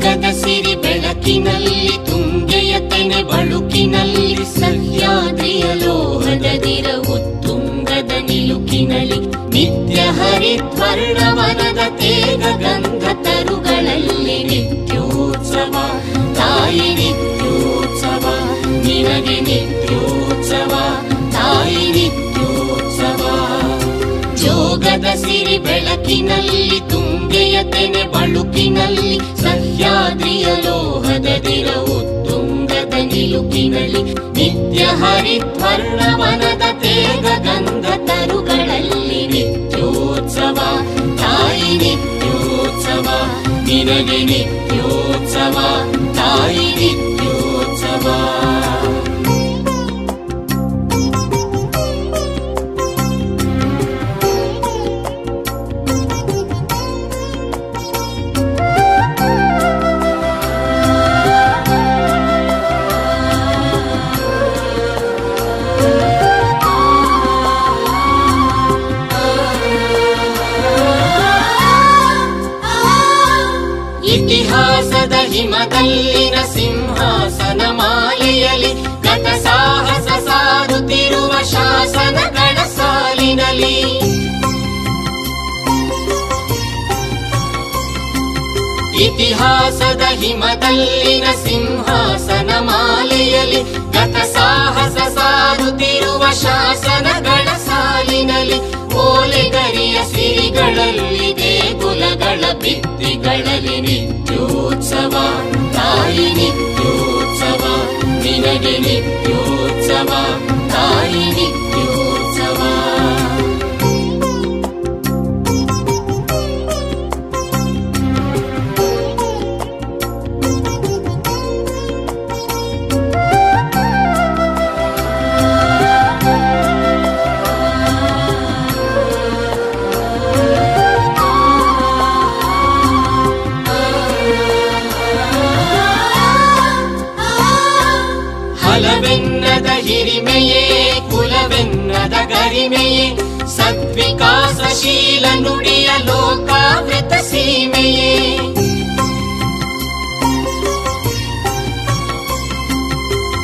ಜೋಗದ ಸಿರಿ ಬೆಳಕಿನಲ್ಲಿ ತುಂಗೆಯ ತೆನೆ ಬಳುಕಿನಲ್ಲಿ ಸಹ್ಯಾದ್ರಿಯ ಲೋಹದದಿರ ಉತ್ತುಂಗದ ನಿಲುಕಿನಲ್ಲಿ ನಿತ್ಯ ಹರಿದ್ವರ್ಣವನದ ತೇಗ ಗಂಧ ತರುಗಳಲ್ಲಿ ನಿತ್ಯೋತ್ಸವ ತಾಯಿ ನಿತ್ಯೋತ್ಸವ ನಿನಗೆ ನಿತ್ಯೋತ್ಸವ ತಾಯಿ ನಿತ್ಯೋತ್ಸವ. ಜೋಗದ ಸಿರಿ ಬೆಳಕಿನಲ್ಲಿ ತುಂಗೆಯ ತೆನೆ ಬಳುಕಿನಲ್ಲಿ ಸಹ್ಯಾದ್ರಿಯ ಲೋಹದದಿರ ಉತ್ತುಂಗದ ನಿಲುಕಿನಲ್ಲಿ ನಿತ್ಯ ಹರಿದ್ವರ್ಣವನದ ತೇಗ ಗಂಧ ತರುಗಳಲ್ಲಿ ನಿತ್ಯೋತ್ಸವ ತಾಯಿ ನಿತ್ಯೋತ್ಸವ ನಿನಗೆ ನಿತ್ಯೋತ್ಸವ ತಾಯಿ ನಿತ್ಯೋತ್ಸವ. ಇತಿಹಾಸದ ಹಿಮದಲ್ಲಿನ ಸಿಂಹಾಸನ ಮಾಲೆಯಲ್ಲಿ ಗತ ಸಾಹಸ ಸಾರುತ್ತಿರುವ ಶಾಸನಗಳ ಸಾಲಿನಲ್ಲಿ ಇತಿಹಾಸದ ಹಿಮದಲ್ಲಿನ ಸಿಂಹಾಸನ ಮಾಲೆಯಲ್ಲಿ ಗತ ಸಾಹಸ ಸಾರುತ್ತಿರುವ ಶಾಸನಗಳ ಸಾಲಿನಲ್ಲಿ ಓಲೆಗರಿಯ ಸಿರಿಗಳಲ್ಲಿ ದೇಗುಲಗಳ ಭಿತ್ತಿಗಳಲ್ಲಿ ನಿತ್ಯೋತ್ಸವ ತಾಯಿ ನಿತ್ಯೋತ್ಸವ ನಿನಗೆ ನಿತ್ಯೋತ್ಸವ ತಾಯಿ ನಿತ್ಯೋತ್ಸವ. ಫಲವೆನ್ನದ ಹಿರಿಮೆಯೇ ಕುಲವೆನ್ನದ ಗರಿಮೆಯೇ ಸದ್ವಿಕಾಸಶೀಲ ನುಡಿಯ ಲೋಕಾವೃತ ಸೀಮೆಯೇ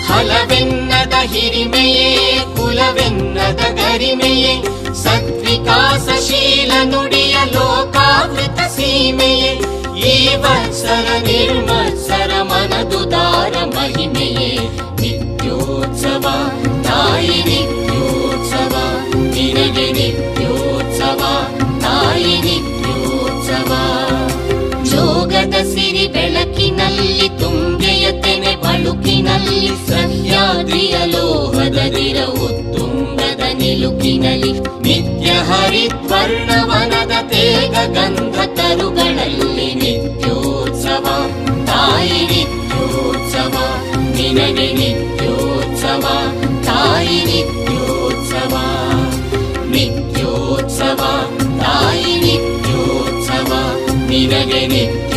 ಫಲವೆನ್ನದ ಹಿರಿಮೆಯೇ ಕುಲವೆನ್ನದ ಗರಿಮೆಯೇ ಸದ್ವಿಕಾಸಶೀಲ ನುಡಿಯ ಲೋಕಾವೃತ ಸೀಮೆಯೇ ಈ ವತ್ಸರ ನಿರ್ಮತ್ಸರ ಮನದುದಾರ ಮಹಿಮೆಯೇ ನಿತ್ಯೋತ್ಸವ ತಾಯಿ ನಿತ್ಯೋತ್ಸವ ನಿನಗೆ ನಿತ್ಯೋತ್ಸವ ತಾಯಿ ನಿತ್ಯೋತ್ಸವ. ಜೋಗದ ಸಿರಿ ಬೆಳಕಿನಲ್ಲಿ ತುಂಗೆಯ ತೆನೆ ಬಳುಕಿನಲ್ಲಿ ಸಹ್ಯಾದ್ರಿಯ ಲೋಹದದಿರ ಉತ್ತುಂಗದ ನಿಲುಕಿನಲ್ಲಿ ನಿತ್ಯ ಹರಿದ್ವರ್ಣವನದ ತೇಗ ಗಂಧ ತರುಗಳಲ್ಲಿ ನಿತ್ಯೋತ್ಸವ ತಾಯಿ ನಿತ್ಯೋತ್ಸವ ನಿನಗೆ ನಿತ್ಯೋತ್ಸವ ತಾಯಿ ನಿತ್ಯೋತ್ಸವ ನಿತ್ಯೋತ್ಸವ ತಾಯಿ ನಿತ್ಯೋತ್ಸವ ನಿನಗೆ ನಿತ್ಯ